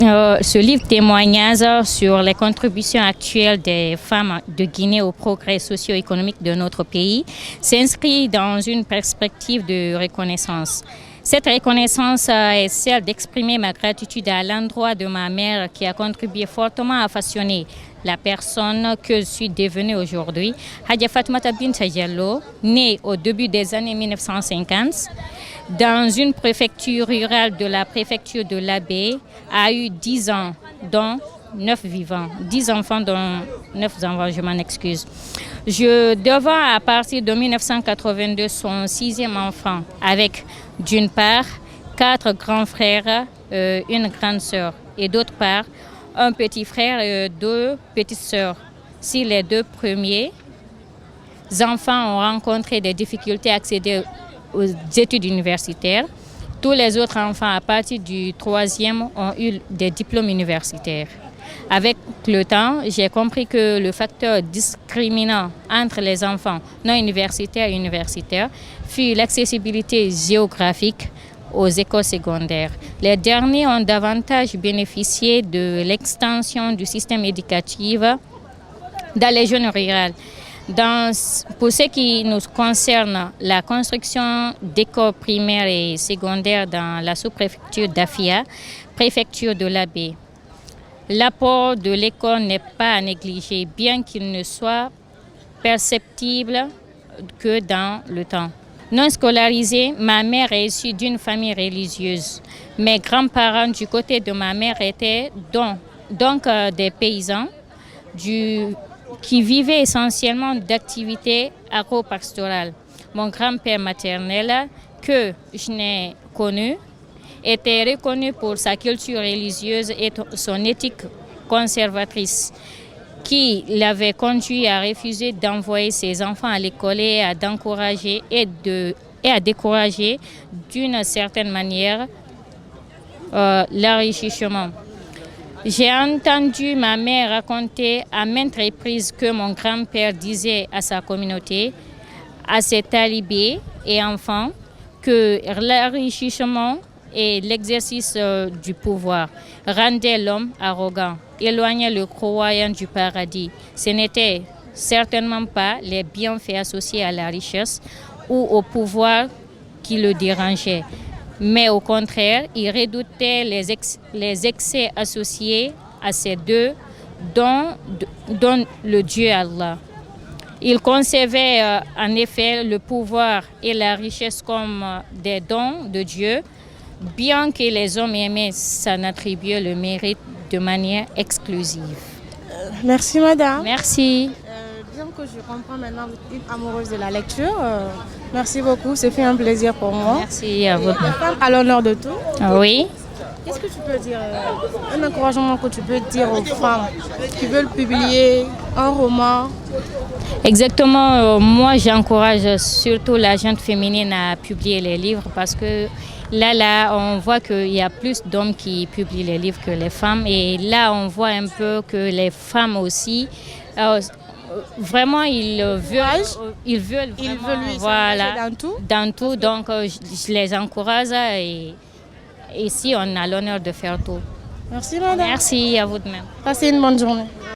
Ce livre témoignage sur les contributions actuelles des femmes de Guinée au progrès socio-économique de notre pays s'inscrit dans une perspective de reconnaissance. Cette reconnaissance est celle d'exprimer ma gratitude à l'endroit de ma mère qui a contribué fortement à façonner la personne que je suis devenue aujourd'hui. Hadja Fatoumata Binta Diallo, née au début des années 1950, dans une préfecture rurale de la préfecture de l'Abbé, a eu 10 ans, dont 9 vivants. 10 enfants, dont 9 enfants, je m'en excuse. Je devins à partir de 1982 son 6e enfant, avec d'une part 4 grands frères, une grande sœur, et d'autre part un petit frère et 2 petites sœurs. Si les 2 premiers enfants ont rencontré des difficultés à accéder aux études universitaires, tous les autres enfants à partir du 3e ont eu des diplômes universitaires. Avec le temps, j'ai compris que le facteur discriminant entre les enfants non universitaires et universitaires fut l'accessibilité géographique aux écoles secondaires. Les derniers ont davantage bénéficié de l'extension du système éducatif dans les zones rurales. Pour ce qui nous concerne, la construction d'écoles primaires et secondaires dans la sous-préfecture d'Afia, préfecture de l'Abbé. L'apport de l'école n'est pas à négliger, bien qu'il ne soit perceptible que dans le temps. Non scolarisée, ma mère est issue d'une famille religieuse. Mes grands-parents du côté de ma mère étaient donc des paysans qui vivaient essentiellement d'activités agro-pastorales. Mon grand-père maternel, que je n'ai connu, était reconnu pour sa culture religieuse et son éthique conservatrice, qui l'avait conduit à refuser d'envoyer ses enfants à l'école et à d'encourager et à décourager d'une certaine manière l'enrichissement. J'ai entendu ma mère raconter à maintes reprises que mon grand-père disait à sa communauté, à ses talibés et enfants, que l'enrichissement et l'exercice du pouvoir rendaient l'homme arrogant, éloignait le croyant du paradis. Ce n'était certainement pas les bienfaits associés à la richesse ou au pouvoir qui le dérangeaient, mais au contraire, il redoutait les excès associés à ces deux, dont le Dieu Allah. Il concevait en effet le pouvoir et la richesse comme des dons de Dieu, bien que les hommes aimaient s'en attribuer le mérite de manière exclusive. Merci madame. Merci. Bien que je comprends maintenant, vous êtes une amoureuse de la lecture. Merci beaucoup, c'est fait un plaisir pour moi. Merci à vous. La femme à l'honneur de tout. Oui. Qu'est-ce que tu peux dire, un encouragement que tu peux dire aux femmes qui veulent publier un roman? Exactement, moi j'encourage surtout la gente féminine à publier les livres parce que là on voit qu'il y a plus d'hommes qui publient les livres que les femmes et là on voit un peu que les femmes aussi vraiment ils veulent voilà, dans tout donc je les encourage et ici on a l'honneur de faire tout. Merci madame. Merci à vous de même. Passez une bonne journée.